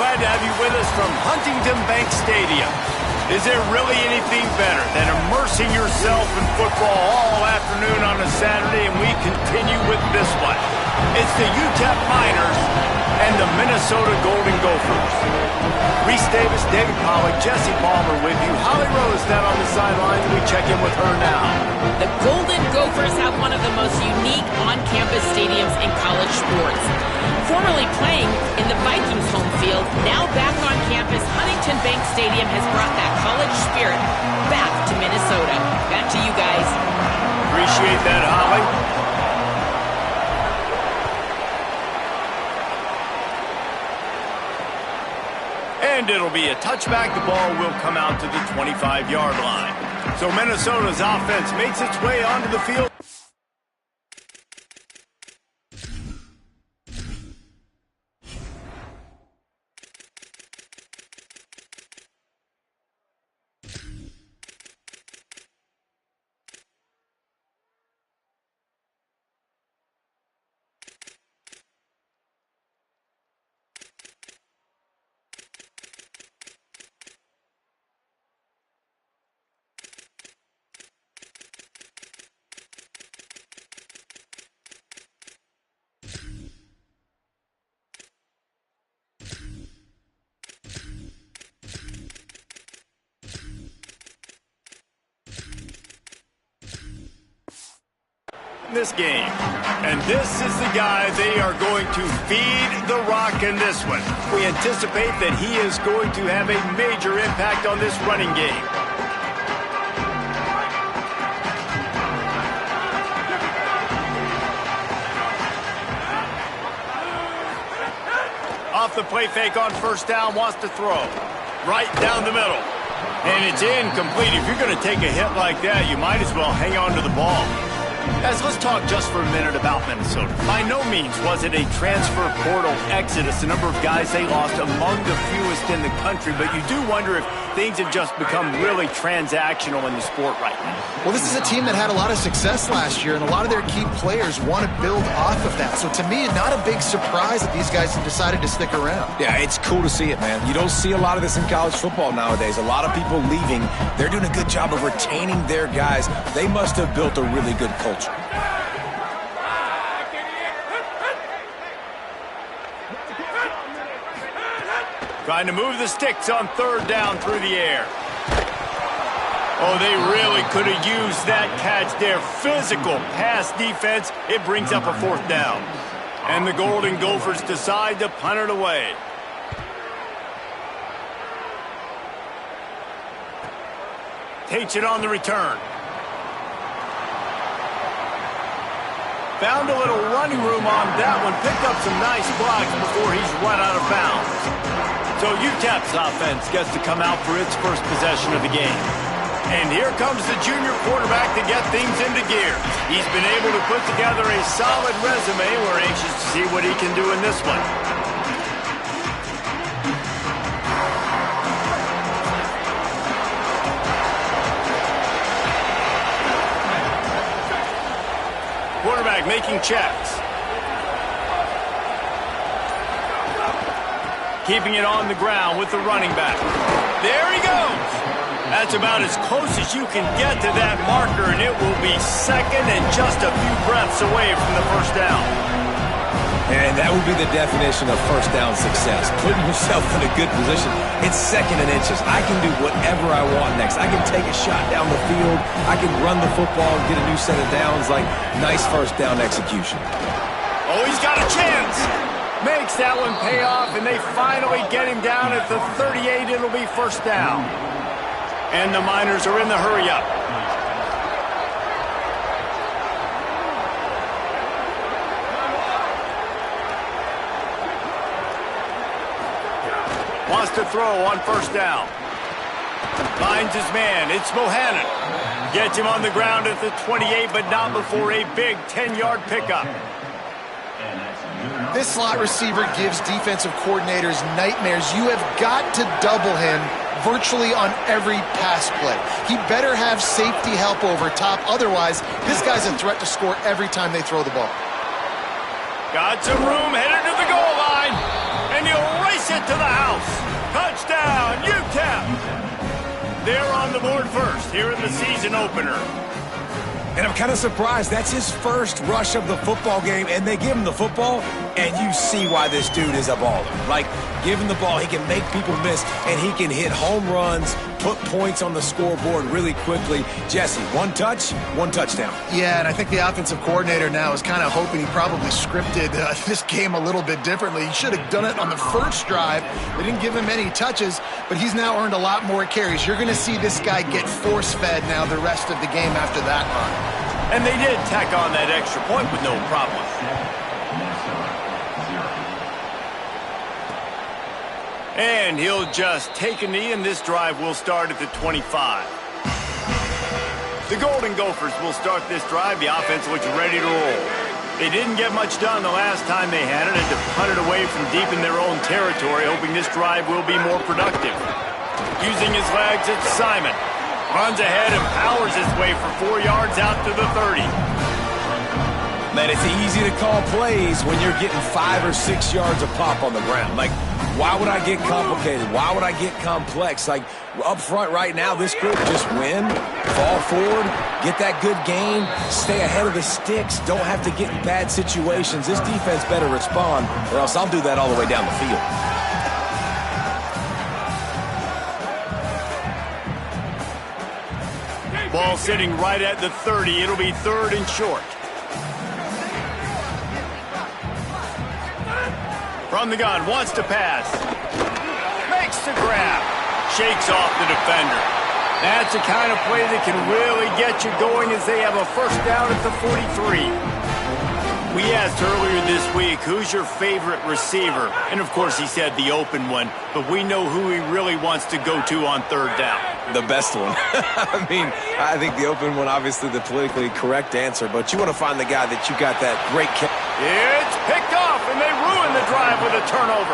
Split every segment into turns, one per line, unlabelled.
glad to have you with us from Huntington Bank Stadium. Is there really anything better than immersing yourself in football all afternoon on a Saturday? And we continue with this one. It's the UTEP Miners and the Minnesota Golden Gophers. Reese Davis, David Pollack, Jesse Palmer with you. Holly Rose down on the sidelines. We check in with her now.
The Golden Gophers have one of the most unique on-campus stadiums in college sports. Formerly playing in the Vikings home field, now back on campus, Huntington Bank Stadium has brought that college spirit back to Minnesota. Back to you guys.
Appreciate that, Holly. And it'll be a touchback. The ball will come out to the 25-yard line. So Minnesota's offense makes its way onto the field. This game, and this is the guy they are going to feed the rock in this one. We anticipate that he is going to have a major impact on this running game. Off the play fake on first down, wants to throw right down the middle, and it's incomplete. If you're going to take a hit like that, you might as well hang on to the ball. Guys, let's talk just for a minute about Minnesota. By no means was it a transfer portal exodus, the number of guys they lost among the fewest in the country, but you do wonder if things have just become really transactional in the sport right now.
Well, this is a team that had a lot of success last year, and a lot of their key players want to build off of that. So to me, not a big surprise that these guys have decided to stick around.
Yeah, it's cool to see it, man. You don't see a lot of this in college football nowadays. A lot of people leaving. They're doing a good job of retaining their guys. They must have built a really good culture.
Trying to move the sticks on third down through the air. Oh, they really could have used that catch there. Physical pass defense. It brings up a fourth down. And the Golden Gophers decide to punt it away. Takes it on the return. Found a little running room on that one. Picked up some nice blocks before he's run out of bounds. So UTEP's offense gets to come out for its first possession of the game. And here comes the junior quarterback to get things into gear. He's been able to put together a solid resume. We're anxious to see what he can do in this one. Quarterback making checks. Keeping it on the ground with the running back. There he goes. That's about as close as you can get to that marker, and it will be second and just a few breaths away from the first down.
And that would be the definition of first down success. Putting yourself in a good position. It's second and inches. I can do whatever I want next. I can take a shot down the field. I can run the football and get a new set of downs. Like, nice first down execution.
Oh, he's got a chance. Makes that one pay off, and they finally get him down at the 38. It'll be first down. And the Miners are in the hurry-up. Wants to throw on first down. Finds his man. It's Bohannon. Gets him on the ground at the 28, but not before a big 10-yard pickup.
This slot receiver gives defensive coordinators nightmares. You have got to double him virtually on every pass play. He better have safety help over top. Otherwise, this guy's a threat to score every time they throw the ball.
Got some room, headed to the goal line, and he'll race it it to the house. Touchdown, UTEP. They're on the board first here in the season opener.
And I'm kind of surprised. That's his first rush of the football game, and they give him the football, and you see why this dude is a baller. Like, give him the ball, he can make people miss, and he can hit home runs, put points on the scoreboard really quickly. Jesse, one touch, one touchdown.
Yeah, and I think the offensive coordinator now is kind of hoping he probably scripted this game a little bit differently. He should have done it on the first drive. They didn't give him any touches, but he's now earned a lot more carries. You're going to see this guy get force-fed now the rest of the game after that run.
And they did tack on that extra point with no problem. And he'll just take a knee, and this drive will start at the 25. The Golden Gophers will start this drive. The offense looks ready to roll. They didn't get much done the last time they had it, and to punt it away from deep in their own territory, hoping this drive will be more productive. Using his legs, it's Simon. Runs ahead and powers his way for 4 yards out to the 30.
Man, it's easy to call plays when you're getting 5 or 6 yards a pop on the ground. Like, why would I get complicated? Why would I get complex? Like, up front right now, this group just win, fall forward, get that good gain, stay ahead of the sticks, don't have to get in bad situations. This defense better respond, or else I'll do that all the way down the field.
Ball sitting right at the 30. It'll be 3rd and short. From the gun, wants to pass. Makes the grab. Shakes off the defender. That's the kind of play that can really get you going as they have a first down at the 43. We asked earlier this week, who's your favorite receiver? And, of course, he said the open one. But we know who he really wants to go to on 3rd down.
The best one. I mean, I think the open one, obviously the politically correct answer, but you want to find the guy that you got that great catch.
It's picked off, and they ruin the drive with a turnover.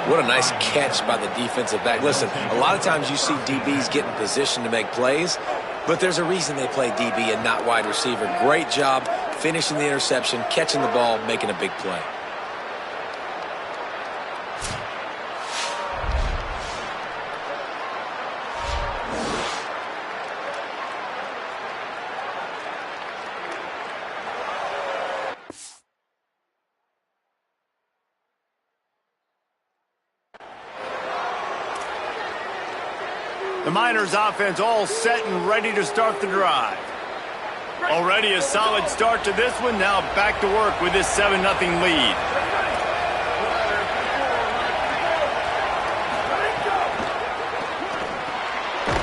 What a nice catch by the defensive back. Listen, a lot of times you see DBs get in position to make plays, but there's a reason they play DB and not wide receiver. Great job finishing the interception, catching the ball, making a big play.
The Miners offense all set and ready to start the drive. Already a solid start to this one. Now back to work with this 7-0 lead.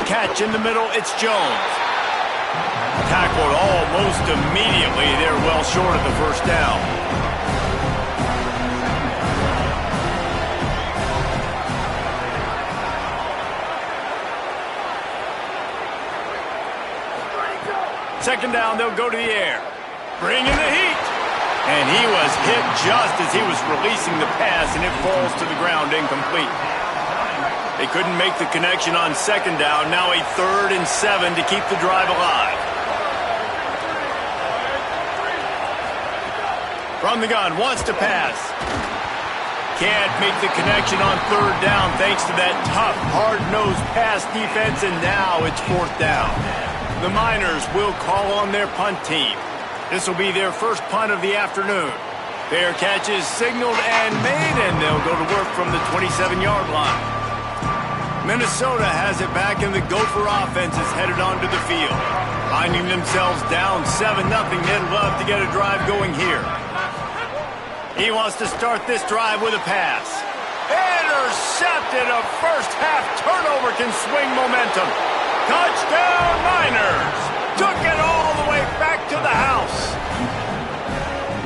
Catch in the middle, it's Jones. Tackled almost immediately. They're well short of the first down. Second down, they'll go to the air. Bring in the heat. And he was hit just as he was releasing the pass, and it falls to the ground incomplete. They couldn't make the connection on second down. Now a 3rd and 7 to keep the drive alive. From the gun, wants to pass. Can't make the connection on 3rd down thanks to that tough, hard-nosed pass defense, and now it's 4th down. The Miners will call on their punt team. This will be their first punt of the afternoon. Fair catch is signaled and made, and they'll go to work from the 27-yard line. Minnesota has it back, and the Gopher offense is headed onto the field. Finding themselves down 7-0, they'd love to get a drive going here. He wants to start this drive with a pass. Intercepted. A first-half turnover can swing momentum. Touchdown, Miners! Took it all the way back to the house.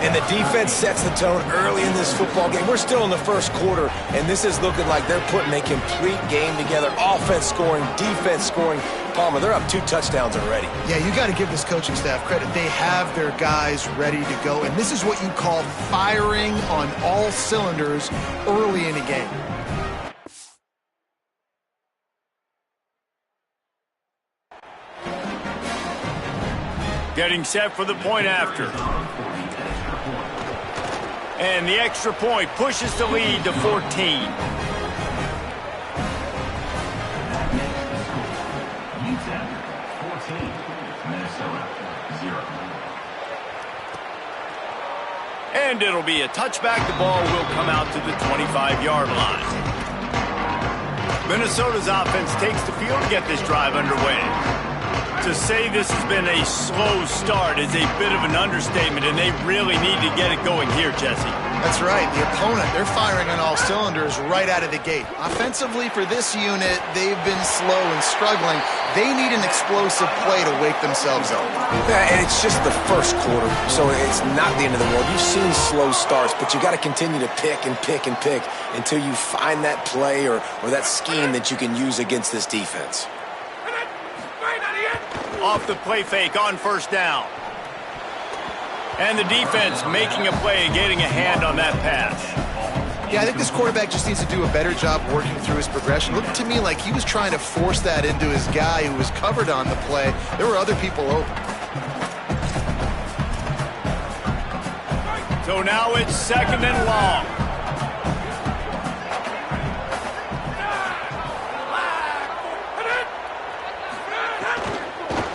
And the defense sets the tone early in this football game. We're still in the first quarter, and this is looking like they're putting a complete game together. Offense scoring, defense scoring. Palmer, they're up 2 touchdowns already.
Yeah, you got to give this coaching staff credit. They have their guys ready to go, and this is what you call firing on all cylinders early in a game.
Getting set for the point after. And the extra point pushes the lead to 14. And it'll be a touchback. The ball will come out to the 25-yard line. Minnesota's offense takes the field to get this drive underway. To say this has been a slow start is a bit of an understatement, and they really need to get it going here, Jesse.
That's right. The opponent, they're firing on all cylinders right out of the gate. Offensively for this unit, they've been slow and struggling. They need an explosive play to wake themselves up.
Yeah, and it's just the first quarter, so it's not the end of the world. You've seen slow starts, but you got to continue to pick and pick and pick until you find that play or that scheme that you can use against this defense.
Off the play fake on first down. And the defense making a play and getting a hand on that pass.
Yeah, I think this quarterback just needs to do a better job working through his progression. Looked to me like he was trying to force that into his guy who was covered on the play. There were other people open.
So now it's second and long.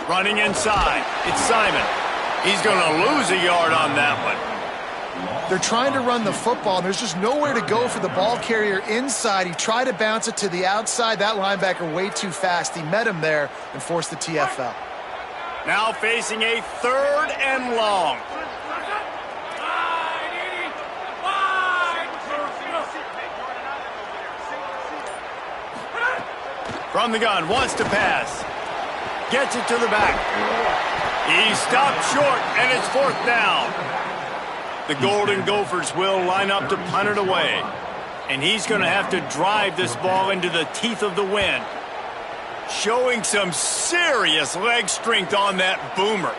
Running inside. It's Simon. He's going to lose a yard on that one.
They're trying to run the football, and there's just nowhere to go for the ball carrier inside. He tried to bounce it to the outside. That linebacker way too fast. He met him there and forced the TFL.
Now facing a third and long. From the gun, wants to pass. Gets it to the back. He stopped short, and it's fourth down. The Golden Gophers will line up to punt it away. And he's going to have to drive this ball into the teeth of the wind. Showing some serious leg strength on that boomer.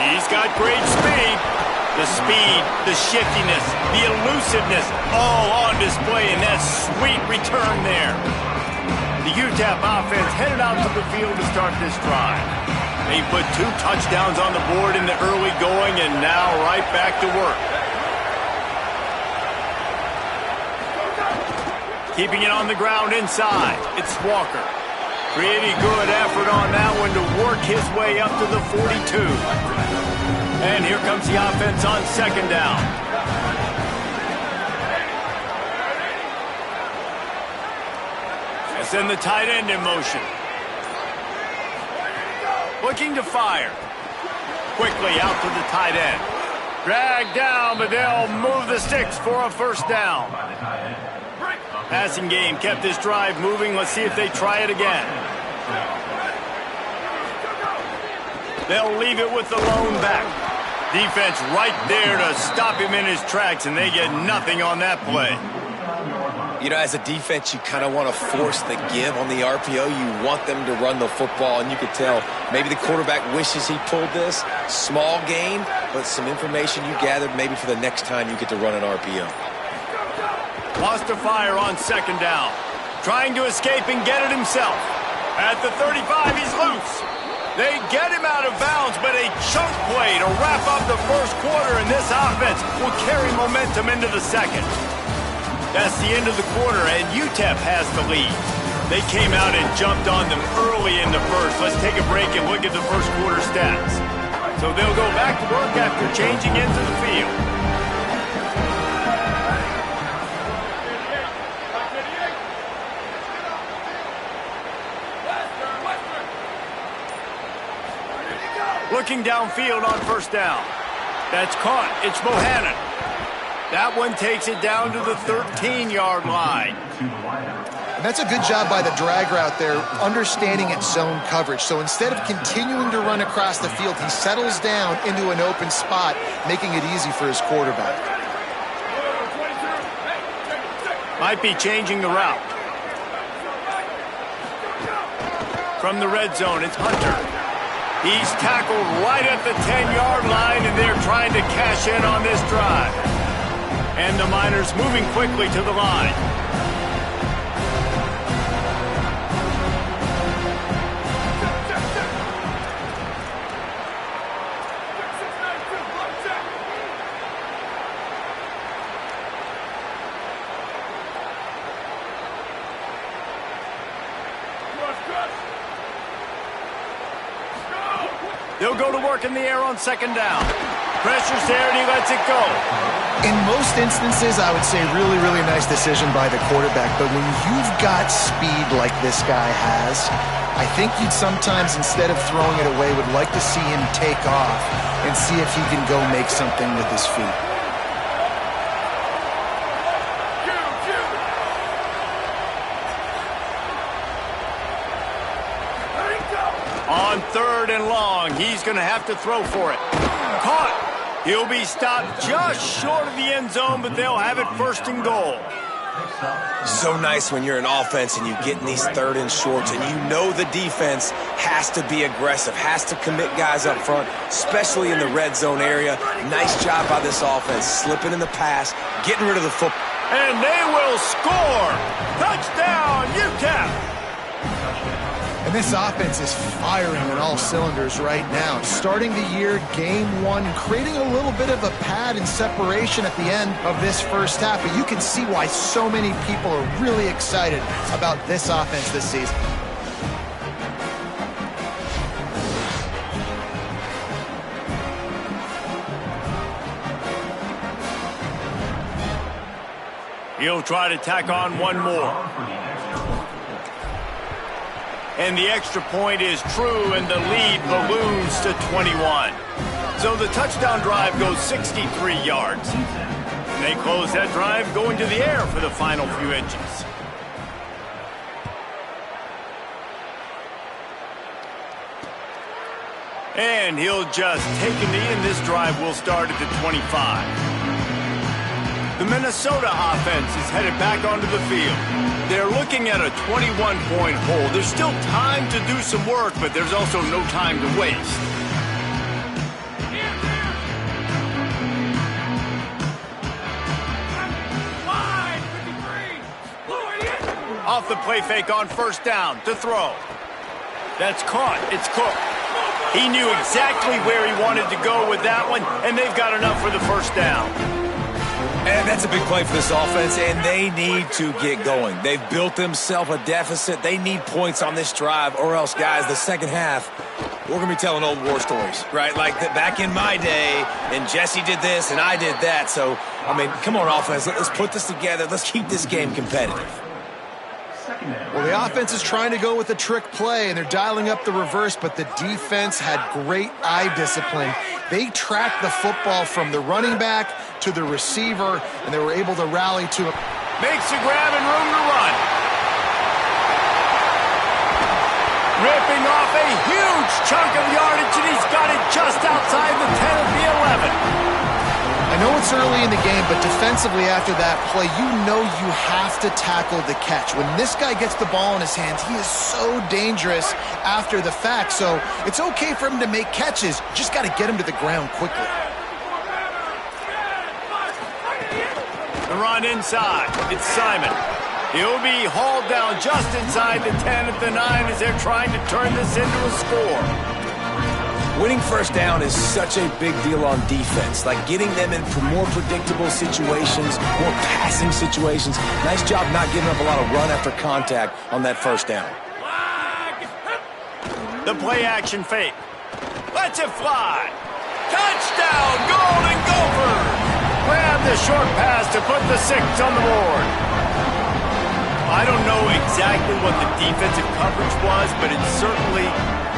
He's got great speed. The speed, the shiftiness, the elusiveness, all on display in that sweet return there. The UTEP offense headed out to the field to start this drive. They put 2 touchdowns on the board in the early going and now right back to work. Keeping it on the ground inside. It's Walker. Pretty good effort on that one to work his way up to the 42. And here comes the offense on second down. Send the tight end in motion. Looking to fire. Quickly out to the tight end. Dragged down, but they'll move the sticks for a first down. Passing game kept this drive moving. Let's see if they try it again. They'll leave it with the lone back. Defense right there to stop him in his tracks, and they get nothing on that play.
You know, as a defense, you kind of want to force the give on the RPO. You want them to run the football, and you could tell maybe the quarterback wishes he pulled this. Small gain, but some information you gathered maybe for the next time you get to run an RPO.
Lost to fire on second down. Trying to escape and get it himself. At the 35, he's loose. They get him out of bounds, but a chunk play to wrap up the first quarter, and this offense will carry momentum into the second. That's the end of the quarter, and UTEP has the lead. They came out and jumped on them early in the first. Let's take a break and look at the first quarter stats. So they'll go back to work after changing into the field. Looking downfield on first down. That's caught. It's Bohannon. That one takes it down to the 13-yard line.
And that's a good job by the drag route there, understanding its zone coverage. So instead of continuing to run across the field, he settles down into an open spot, making it easy for his quarterback.
Might be changing the route. From the red zone, it's Hunter. He's tackled right at the 10-yard line, and they're trying to cash in on this drive. And the Miners moving quickly to the line. They'll go to work in the air on second down. Pressure's there, and he lets it go.
In most instances, I would say really, really nice decision by the quarterback. But when you've got speed like this guy has, I think you'd sometimes, instead of throwing it away, would like to see him take off and see if he can go make something with his feet.
On third and long, he's going to have to throw for it. Caught. He'll be stopped just short of the end zone, but they'll have it first and goal.
So nice when you're an offense and you get in these third and shorts and you know the defense has to be aggressive, has to commit guys up front, especially in the red zone area. Nice job by this offense, slipping in the pass, getting rid of the football.
And they will score. Touchdown, UTEP.
And this offense is firing on all cylinders right now. Starting the year, game one, creating a little bit of a pad and separation at the end of this first half. But you can see why so many people are really excited about this offense this season.
He'll try to tack on one more. And the extra point is true, and the lead balloons to 21. So the touchdown drive goes 63 yards. And they close that drive going to the air for the final few inches. And he'll just take a knee, and this drive will start at the 25. The Minnesota offense is headed back onto the field. They're looking at a 21-point hole. There's still time to do some work, but there's also no time to waste. Off the play fake on first down to throw. That's caught. It's Cook. He knew exactly where he wanted to go with that one, and they've got enough for the first down.
And that's a big play for this offense, and they need to get going. They've built themselves a deficit. They need points on this drive, or else, guys, the second half, we're going to be telling old war stories, right? Like back in my day, and Jesse did this, and I did that. So, I mean, come on, offense. Let's put this together. Let's keep this game competitive.
Well, the offense is trying to go with a trick play, and they're dialing up the reverse, but the defense had great eye discipline. They tracked the football from the running back to the receiver, and they were able to rally to it.
Makes a grab and room to run. Ripping off a huge chunk of yardage, and he's got it just outside the 10 of the 11.
I know it's early in the game, but defensively after that play, you know you have to tackle the catch. When this guy gets the ball in his hands, he is so dangerous after the fact. So it's okay for him to make catches. Just got to get him to the ground quickly.
The run inside. It's Simon. He'll be hauled down just inside the 10 at the 9 as they're trying to turn this into a score.
Winning first down is such a big deal on defense, like getting them in more predictable situations, more passing situations. Nice job not giving up a lot of run after contact on that first down.
The play action fake. Lets it fly. Touchdown, Golden Gophers! Grab the short pass to put the 6 on the board. I don't know exactly what the defensive coverage was, but it certainly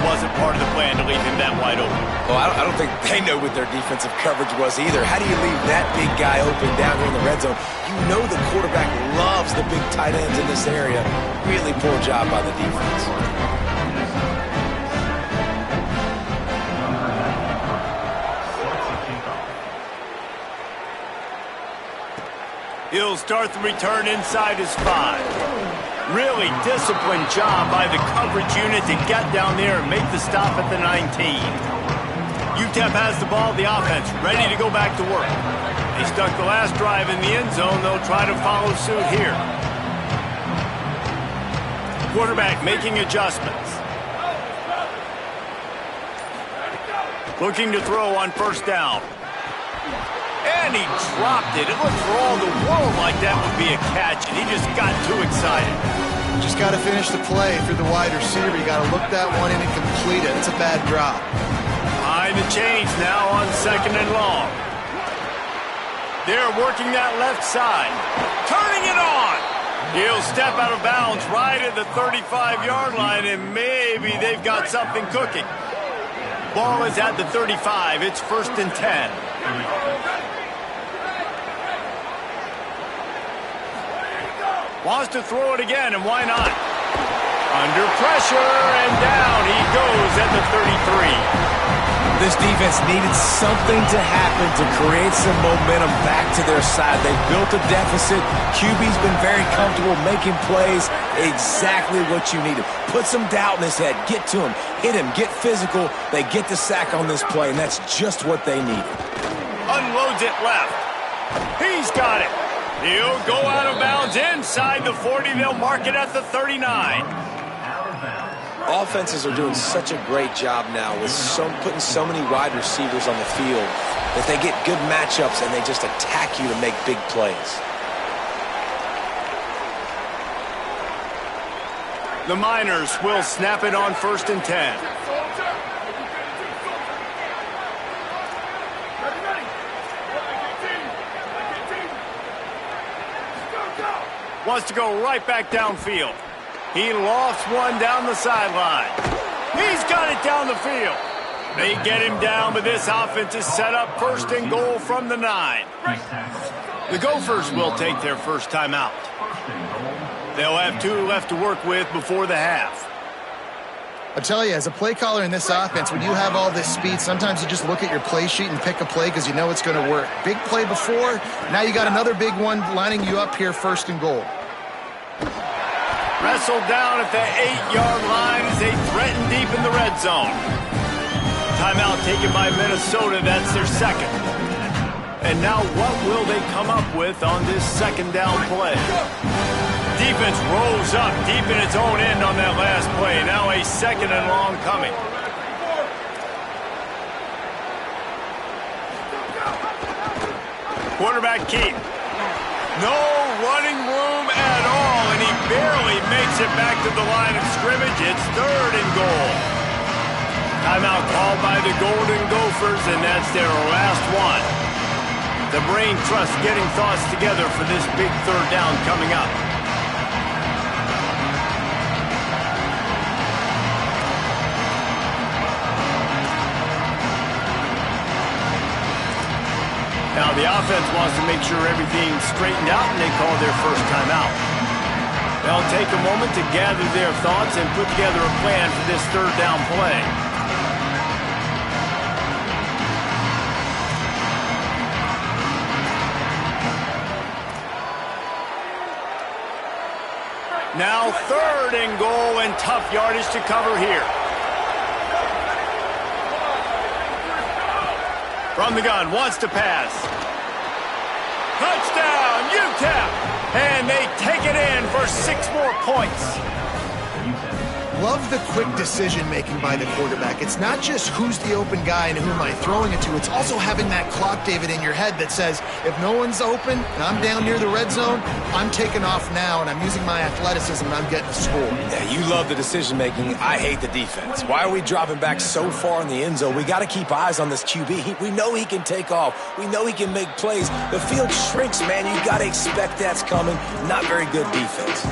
wasn't part of the plan to leave him that wide open.
Well, I don't think they know what their defensive coverage was either. How do you leave that big guy open down here in the red zone? You know the quarterback loves the big tight ends in this area. Really poor job by the defense.
He'll start the return inside his 5. Really disciplined job by the coverage unit to get down there and make the stop at the 19. UTEP has the ball, the offense, ready to go back to work. They stuck the last drive in the end zone. They'll try to follow suit here. Quarterback making adjustments. Looking to throw on first down. And he dropped it. It looked for all the world like that would be a catch, and he just got too excited.
Just got to finish the play through the wide receiver. You got to look that one in and complete it. It's a bad drop.
Behind the chains now on 2nd and long. They're working that left side. Turning it on. He'll step out of bounds right at the 35-yard line, and maybe they've got something cooking. Ball is at the 35. It's 1st and 10. Wants to throw it again, and why not? Under pressure, and down he goes at the 33.
This defense needed something to happen to create some momentum back to their side. They built a deficit. QB's been very comfortable making plays. Exactly what you needed. Put some doubt in his head. Get to him. Hit him. Get physical. They get the sack on this play, and that's just what they needed.
Unloads it left. He's got it. He'll go out of bounds inside the 40. They'll mark it at the 39.
Offenses are doing such a great job now with putting so many wide receivers on the field that they get good matchups and they just attack you to make big plays.
The Miners will snap it on 1st and 10. Wants to go right back downfield. He lofts one down the sideline. He's got it down the field. They get him down, but this offense is set up 1st and goal from the 9. The Gophers will take their first time out. They'll have 2 left to work with before the half.
I'll tell you, as a play caller in this offense, when you have all this speed, sometimes you just look at your play sheet and pick a play because you know it's going to work. Big play before, now you got another big one lining you up here 1st and goal.
Wrestled down at the 8-yard line as they threaten deep in the red zone. Timeout taken by Minnesota. That's their 2nd. And now what will they come up with on this 2nd down play? Defense rolls up deep in its own end on that last play. Now a 2nd and long coming. Quarterback keep. No running room at all, and he barely makes it back to the line of scrimmage. It's 3rd and goal. Timeout called by the Golden Gophers, and that's their last one. The Brain Trust getting thoughts together for this big 3rd down coming up. Now the offense wants to make sure everything's straightened out, and they call their first timeout. They'll take a moment to gather their thoughts and put together a plan for this 3rd down play. Now 3rd and goal, and tough yardage to cover here. From the gun, wants to pass. Touchdown, UTEP! And they take it in for 6 more points.
Love the quick decision-making by the quarterback. It's not just who's the open guy and who am I throwing it to. It's also having that clock, David, in your head that says, if no one's open and I'm down near the red zone, I'm taking off now, and I'm using my athleticism, and I'm getting a score.
Yeah, you love the decision-making. I hate the defense. Why are we dropping back so far in the end zone? We got to keep eyes on this QB. We know he can take off. We know he can make plays. The field shrinks, man. You got to expect that's coming. Not very good defense.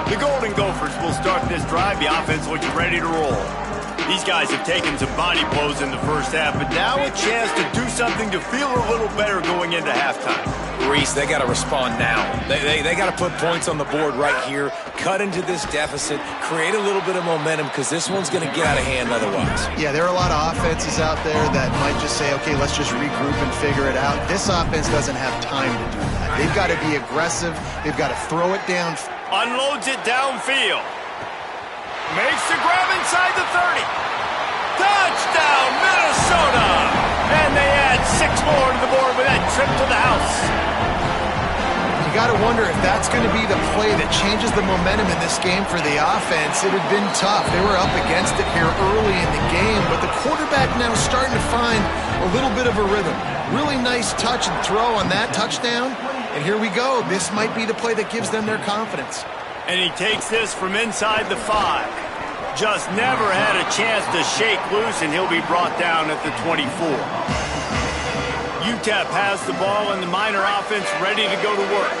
The Golden Gophers will start this drive. The offense looks ready to roll. These guys have taken some body blows in the first half, but now a chance to do something to feel a little better going into halftime.
Reese, they got to respond now. They got to put points on the board right here, cut into this deficit, create a little bit of momentum, because this one's going to get out of hand otherwise.
Yeah, there are a lot of offenses out there that might just say, okay, let's just regroup and figure it out. This offense doesn't have time to do that. They've got to be aggressive. They've got to throw it down.
Unloads it downfield. Makes the grab inside the 30. Touchdown, Minnesota! And they add 6 more to the board with that trip to the house.
You got to wonder if that's going to be the play that changes the momentum in this game for the offense. It had been tough. They were up against it here early in the game, but the quarterback now starting to find a little bit of a rhythm. Really nice touch and throw on that touchdown. And here we go. This might be the play that gives them their confidence.
And he takes this from inside the 5. Just never had a chance to shake loose, and he'll be brought down at the 24. UTEP has the ball, and the Miner offense ready to go to work.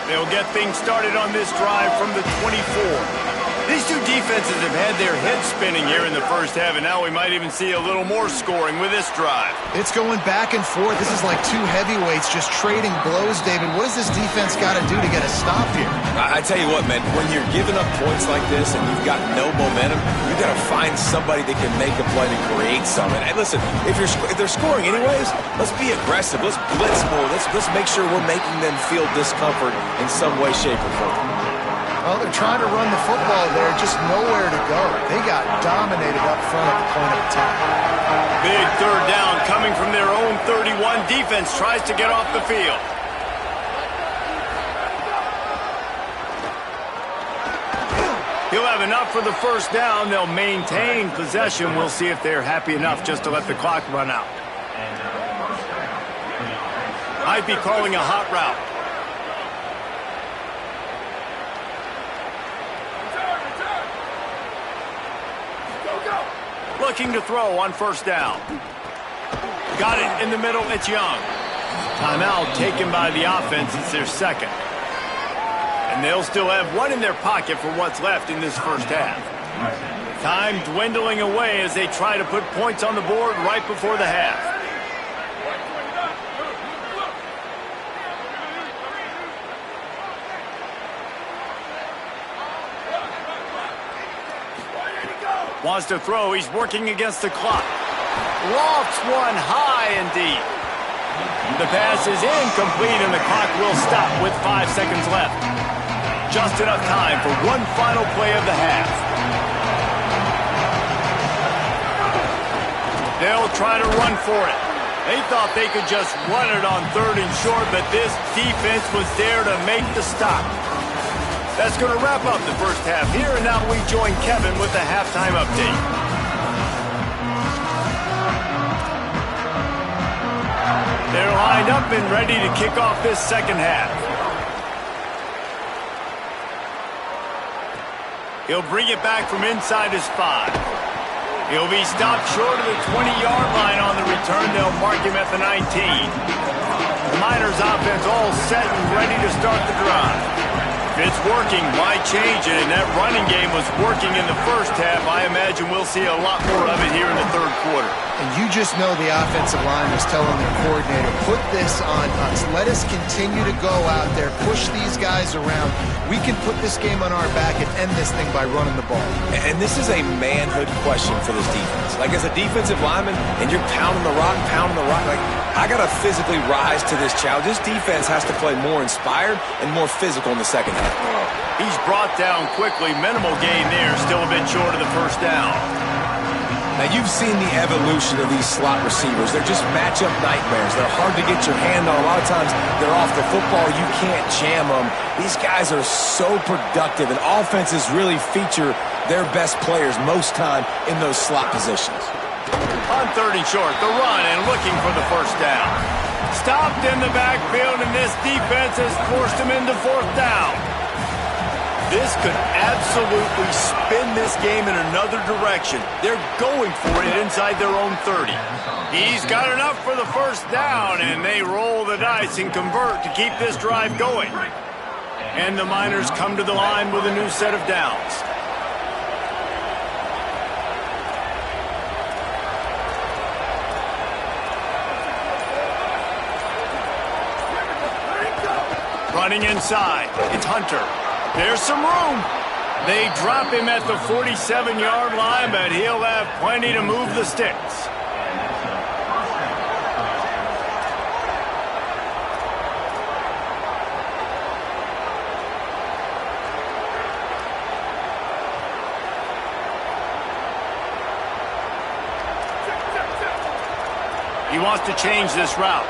They'll get things started on this drive from the 24. These two defenses have had their heads spinning here in the first half, and now we might even see a little more scoring with this drive.
It's going back and forth. This is like two heavyweights just trading blows, David. What does this defense got to do to get a stop here?
I tell you what, man, when you're giving up points like this and you've got no momentum, you got to find somebody that can make a play to create something. And listen, if they're scoring anyways, let's be aggressive. Let's blitz more. Let's make sure we're making them feel discomfort in some way, shape, or form.
Well, they're trying to run the football there, just nowhere to go. They got dominated up front at the point of attack.
Big third down coming from their own 31. Defense tries to get off the field. He'll have enough for the first down. They'll maintain possession. We'll see if they're happy enough just to let the clock run out. Might be calling a hot route. Looking to throw on first down. Got it in the middle. It's Young. Timeout taken by the offense. It's their second. And they'll still have one in their pocket for what's left in this first half. Time dwindling away as they try to put points on the board right before the half. Wants to throw. He's working against the clock. Lofts one high and deep. The pass is incomplete, and the clock will stop with 5 seconds left. Just enough time for one final play of the half. They'll try to run for it. They thought they could just run it on 3rd and short, but this defense was there to make the stop. That's going to wrap up the first half here, and now we join Kevin with the halftime update. They're lined up and ready to kick off this second half. He'll bring it back from inside his 5. He'll be stopped short of the 20-yard line on the return. They'll mark him at the 19. The Miners offense all set and ready to start the drive. If it's working, why change it? And that running game was working in the first half. I imagine we'll see a lot more of it here in the third quarter.
And you just know the offensive line was telling their coordinator, put this on us. Let us continue to go out there, push these guys around. We can put this game on our back and end this thing by running the ball.
And this is a manhood question for this defense. Like, as a defensive lineman, and you're pounding the rock, like, I got to physically rise to this challenge. This defense has to play more inspired and more physical in the second half.
He's brought down quickly. Minimal gain there. Still a bit short of the first down.
Now, you've seen the evolution of these slot receivers. They're just matchup nightmares. They're hard to get your hand on. A lot of times, they're off the football. You can't jam them. These guys are so productive, and offenses really feature their best players most time in those slot positions.
On 3rd and short, the run and looking for the first down. Stopped in the backfield, and this defense has forced him into 4th down. This could absolutely spin this game in another direction. They're going for it inside their own 30. He's got enough for the first down, and they roll the dice and convert to keep this drive going. And the Miners come to the line with a new set of downs. Running inside, it's Hunter. There's some room. They drop him at the 47-yard line, but he'll have plenty to move the sticks. He wants to change this route.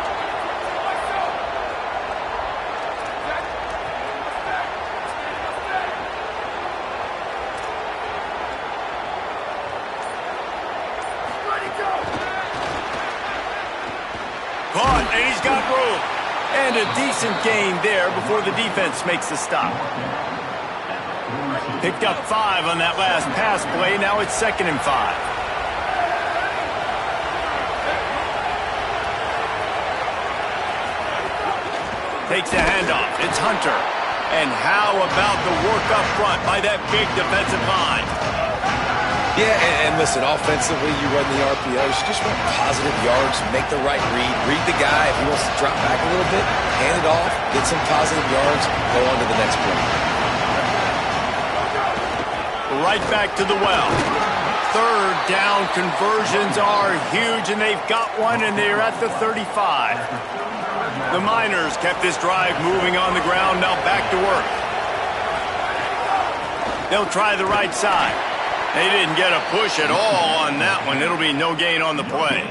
Caught, and he's got room. And a decent gain there before the defense makes the stop. Picked up 5 on that last pass play. Now it's 2nd and 5. Takes a handoff. It's Hunter. And how about the work up front by that big defensive line?
Yeah, and listen, offensively, you run the RPOs. You just want positive yards, make the right read the guy. If he wants to drop back a little bit, hand it off, get some positive yards, go on to the next play.
Right back to the well. 3rd down conversions are huge, and they've got one, and they're at the 35. The Miners kept this drive moving on the ground. Now back to work. They'll try the right side. They didn't get a push at all on that one. It'll be no gain on the play.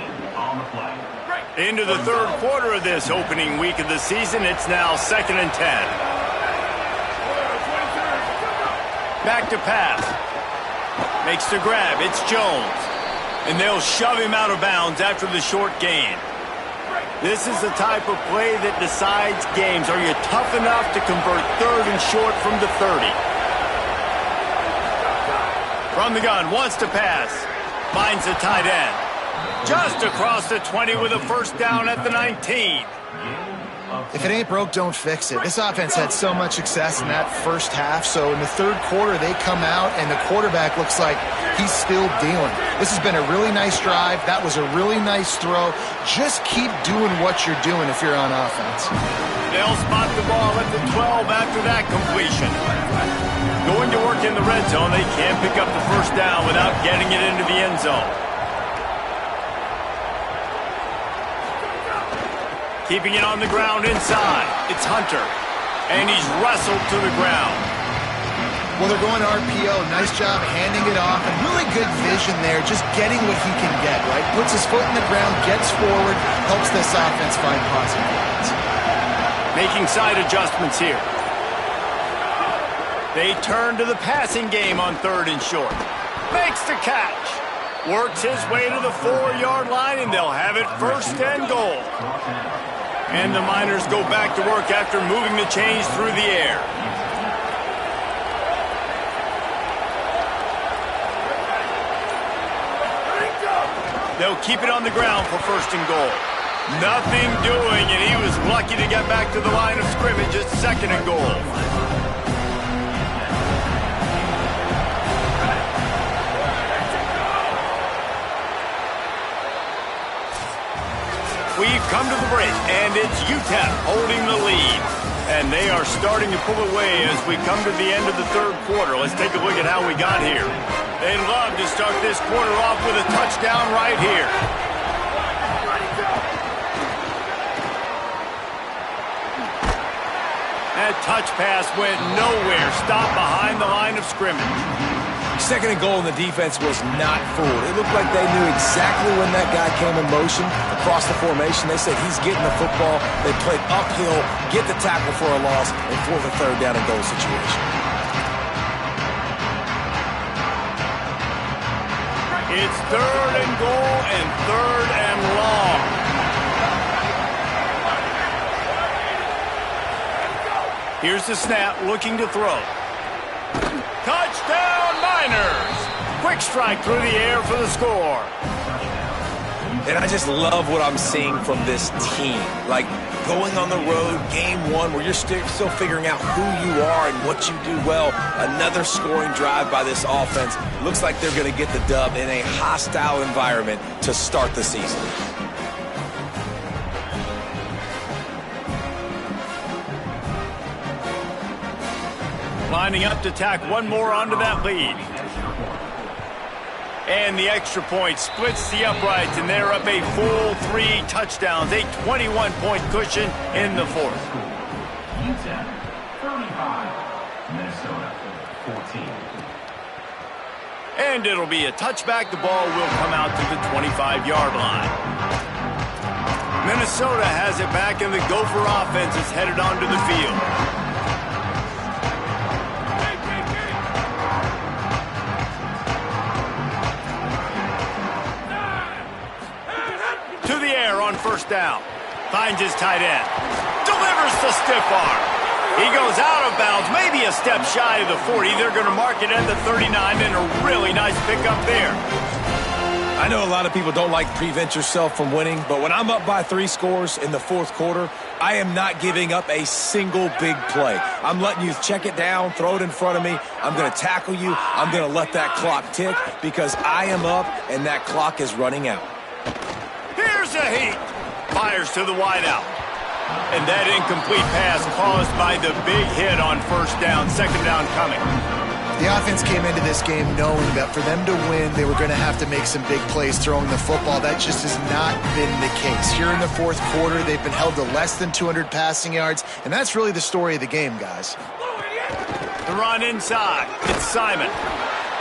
Into the 3rd quarter of this opening week of the season. It's now 2nd and 10. Back to pass. Makes the grab. It's Jones. And they'll shove him out of bounds after the short gain. This is the type of play that decides games. Are you tough enough to convert 3rd and short from the 30? From the gun, wants to pass. Finds the tight end. Just across the 20 with a 1st down at the 19.
If it ain't broke, don't fix it. This offense had so much success in that first half, so in the 3rd quarter, they come out, and the quarterback looks like he's still dealing. This has been a really nice drive. That was a really nice throw. Just keep doing what you're doing if you're on offense.
They'll spot the ball at the 12 after that completion. Going to work in the red zone, they can't pick up the 1st down without getting it into the end zone. Keeping it on the ground inside. It's Hunter. And he's wrestled to the ground.
Well, they're going RPO. Nice job handing it off. And really good vision there, just getting what he can get, right? Puts his foot in the ground, gets forward, helps this offense find positive points.
Making side adjustments here. They turn to the passing game on 3rd and short. Makes the catch. Works his way to the 4-yard line, and they'll have it 1st and goal. And the Miners go back to work after moving the chains through the air. They'll keep it on the ground for 1st and goal. Nothing doing, and he was lucky to get back to the line of scrimmage at 2nd and goal. We've come to the break, and it's UTEP holding the lead. And they are starting to pull away as we come to the end of the 3rd quarter. Let's take a look at how we got here. They'd love to start this quarter off with a touchdown right here. That touch pass went nowhere. Stopped behind the line of scrimmage.
2nd and goal, and the defense was not fooled. It looked like they knew exactly when that guy came in motion across the formation. They said he's getting the football. They played uphill, get the tackle for a loss, and force a 3rd down and goal situation.
It's 3rd and goal and 3rd and long. Here's the snap, looking to throw. Touchdown, Miners! Quick strike through the air for the score.
And I just love what I'm seeing from this team. Like, going on the road, game 1, where you're still figuring out who you are and what you do well. Another scoring drive by this offense. Looks like they're going to get the dub in a hostile environment to start the season.
Lining up to tack one more onto that lead. And the extra point splits the uprights, and they're up a full 3 touchdowns, a 21-point cushion in the 4th.
UTEP 35, Minnesota 14.
And it'll be a touchback. The ball will come out to the 25-yard line. Minnesota has it back, and the Gopher offense is headed onto the field. To the air on 1st down. Finds his tight end. Delivers the stiff arm. He goes out of bounds, maybe a step shy of the 40. They're going to mark it at the 39, and a really nice pickup there.
I know a lot of people don't like prevent yourself from winning, but when I'm up by 3 scores in the fourth quarter, I am not giving up a single big play. I'm letting you check it down, throw it in front of me. I'm going to tackle you. I'm going to let that clock tick because I am up and that clock is running out.
Here's a heat. Fires to the wideout. And that incomplete pass caused by the big hit on first down, second down coming.
The offense came into this game knowing that for them to win, they were going to have to make some big plays throwing the football. That just has not been the case. Here in the fourth quarter, they've been held to less than 200 passing yards, and that's really the story of the game, guys.
The run inside. It's Simon.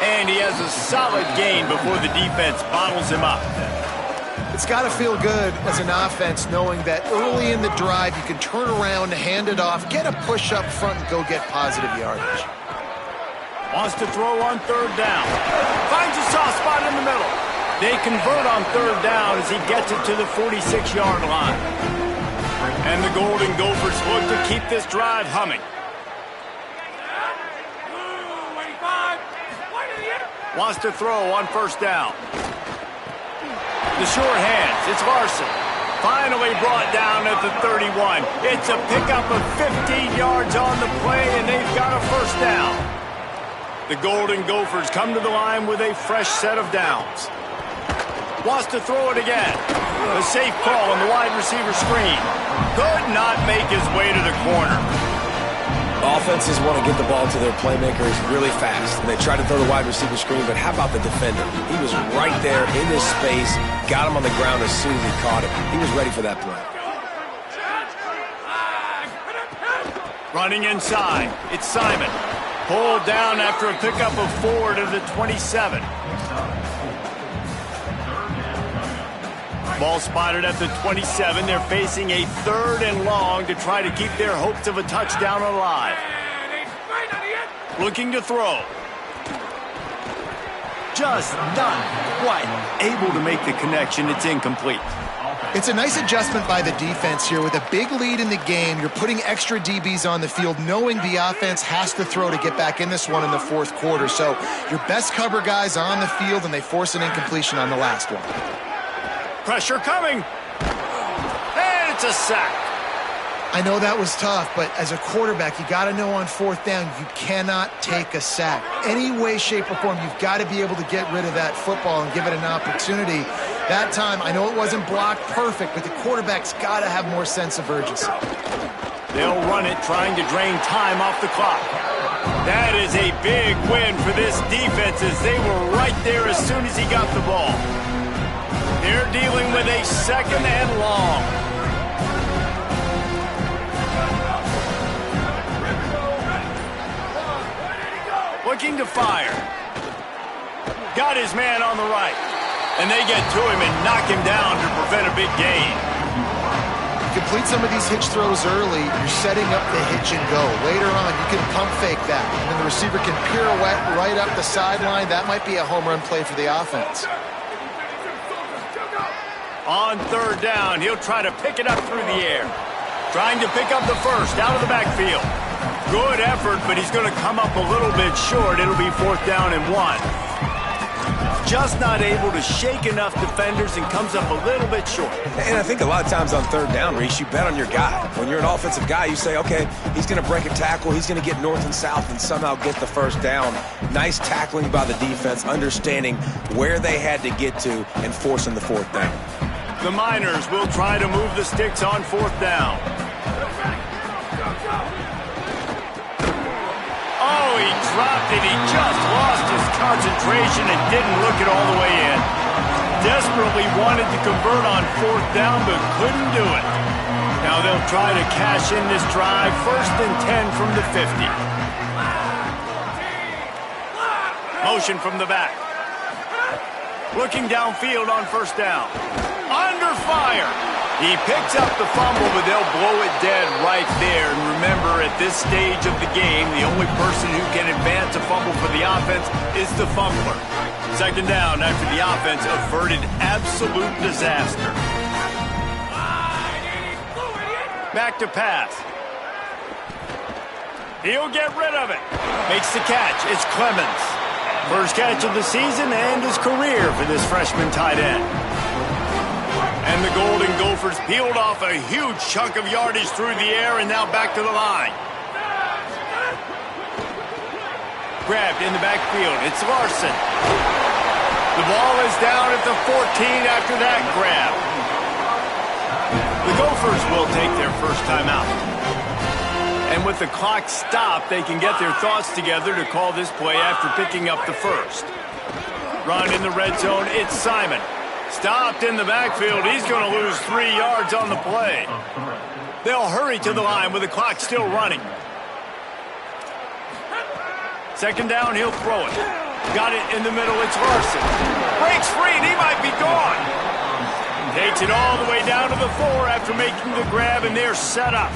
And he has a solid gain before the defense bottles him up.
It's got to feel good as an offense knowing that early in the drive you can turn around, hand it off, get a push up front, and go get positive yardage.
Wants to throw on third down. Finds a soft spot in the middle. They convert on third down as he gets it to the 46-yard line. And the Golden Gophers look to keep this drive humming. Wants to throw on first down. The short hands. It's Larson. Finally brought down at the 31. It's a pickup of 15 yards on the play, and they've got a first down. The Golden Gophers come to the line with a fresh set of downs. Wants to throw it again. A safe call on the wide receiver screen. Could not make his way to the corner.
Offenses want to get the ball to their playmakers really fast, and they try to throw the wide receiver screen, but how about the defender? He was right there in his space, got him on the ground as soon as he caught it. He was ready for that play.
Running inside, it's Simon. Pulled down after a pickup of 4 to the 27. Ball spotted at the 27. They're facing a 3rd and long to try to keep their hopes of a touchdown alive. Looking to throw. Just not quite able to make the connection. It's incomplete.
It's a nice adjustment by the defense here. With a big lead in the game, you're putting extra DBs on the field, knowing the offense has to throw to get back in this one in the fourth quarter. So your best cover guys on the field, and they force an incompletion on the last one.
Pressure coming. And it's a sack.
I know that was tough, but as a quarterback, you got to know on fourth down, you cannot take a sack. Any way, shape, or form, you've got to be able to get rid of that football and give it an opportunity. That time, I know it wasn't blocked perfect, but the quarterback's got to have more sense of urgency.
They'll run it, trying to drain time off the clock. That is a big win for this defense, as they were right there as soon as he got the ball. They're dealing with a 2nd and long. Looking to fire. Got his man on the right. And they get to him and knock him down to prevent a big gain.
Complete some of these hitch throws early, you're setting up the hitch and go. Later on, you can pump fake that. And then the receiver can pirouette right up the sideline. That might be a home run play for the offense.
On third down, he'll try to pick it up through the air. Trying to pick up the first out of the backfield. Good effort, but he's going to come up a little bit short. It'll be 4th down and 1. Just not able to shake enough defenders and comes up a little bit short.
And I think a lot of times on third down, Reese, you bet on your guy. When you're an offensive guy, you say, okay, he's going to break a tackle, he's going to get north and south and somehow get the first down. Nice tackling by the defense, understanding where they had to get to and forcing the 4th down.
The Miners will try to move the sticks on 4th down. Oh, he dropped it. He just lost his concentration and didn't look it all the way in. Desperately wanted to convert on 4th down, but couldn't do it. Now they'll try to cash in this drive. 1st and 10 from the 50. Motion from the back. Looking downfield on 1st down. Under fire. He picks up the fumble, but they'll blow it dead right there. And remember, at this stage of the game, the only person who can advance a fumble for the offense is the fumbler. 2nd down after the offense averted absolute disaster. Back to pass. He'll get rid of it. Makes the catch. It's Clemens. First catch of the season and his career for this freshman tight end. And the Golden Gophers peeled off a huge chunk of yardage through the air and now back to the line. Grabbed in the backfield. It's Larson. The ball is down at the 14 after that grab. The Gophers will take their first timeout. And with the clock stopped, they can get their thoughts together to call this play after picking up the first. Run in the red zone. It's Simon. Stopped in the backfield. He's going to lose 3 yards on the play. They'll hurry to the line with the clock still running. Second down, he'll throw it. Got it in the middle, it's Larson. Breaks free, and he might be gone. Takes it all the way down to the 4 after making the grab, and they're set up.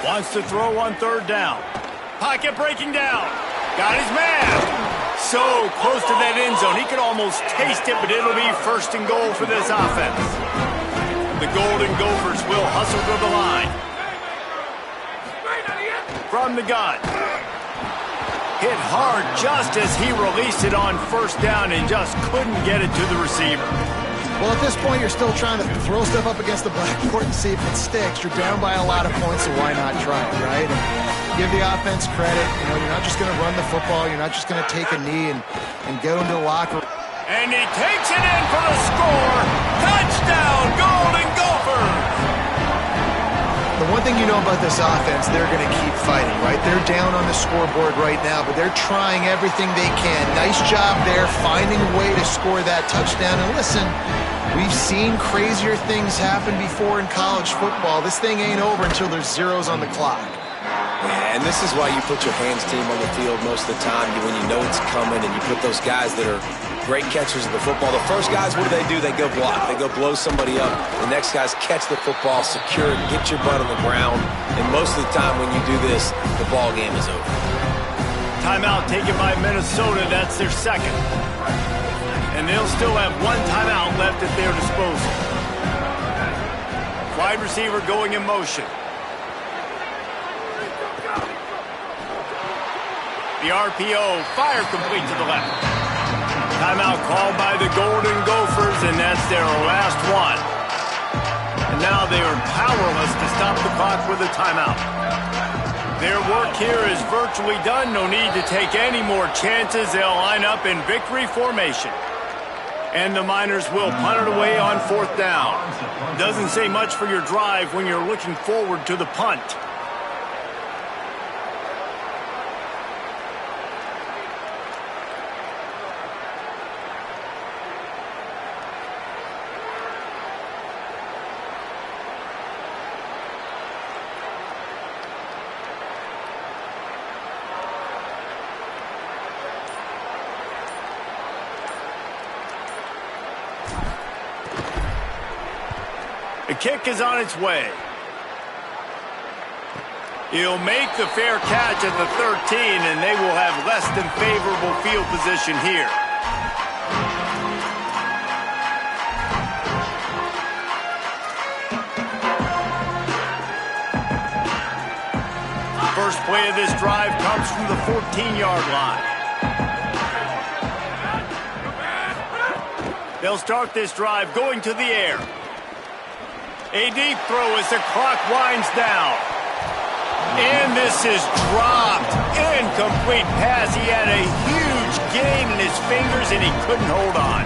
Wants to throw on third down. Pocket breaking down. Got his man. So close to that end zone. He could almost taste it, but it'll be first and goal for this offense. The Golden Gophers will hustle to the line. From the gun. Hit hard just as he released it on first down and just couldn't get it to the receiver.
Well, at this point, you're still trying to throw stuff up against the blackboard and see if it sticks. You're down by a lot of points, so why not try it, right? And give the offense credit. You know, you're not just going to run the football. You're not just going to take a knee and go into the locker room.
And he takes it in for the score. Touchdown, Golden Gophers!
The one thing you know about this offense, they're going to keep fighting, right? They're down on the scoreboard right now, but they're trying everything they can. Nice job there, finding a way to score that touchdown. And listen, we've seen crazier things happen before in college football. This thing ain't over until there's zeros on the clock.
Yeah, and this is why you put your hands team on the field most of the time when you know it's coming, and you put those guys that are great catchers of the football. The first guys, what do? They go block. They go blow somebody up. The next guys catch the football, secure it, get your butt on the ground. And most of the time when you do this, the ball game is over.
Timeout taken by Minnesota. That's their second. And they'll still have one timeout left at their disposal. Wide receiver going in motion. The RPO, fire complete to the left. Timeout called by the Golden Gophers, and that's their last one. And now they are powerless to stop the clock with a timeout. Their work here is virtually done. No need to take any more chances. They'll line up in victory formation. And the Miners will punt it away on fourth down. Doesn't say much for your drive when you're looking forward to the punt. The kick is on its way. He'll make the fair catch at the 13, and they will have less than favorable field position here. First play of this drive comes from the 14-yard line. They'll start this drive going to the air. A deep throw as the clock winds down. And this is dropped. Incomplete pass. He had a huge gain in his fingers, and he couldn't hold on.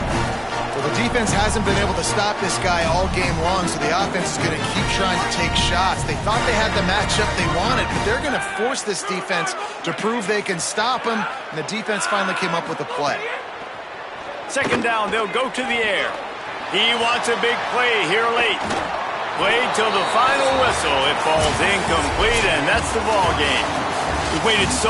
Well, the defense hasn't been able to stop this guy all game long, so the offense is going to keep trying to take shots. They thought they had the matchup they wanted, but they're going to force this defense to prove they can stop him, and the defense finally came up with a play.
Second down, they'll go to the air. He wants a big play here late. Played till the final whistle. It falls incomplete, and that's the ball game. We waited so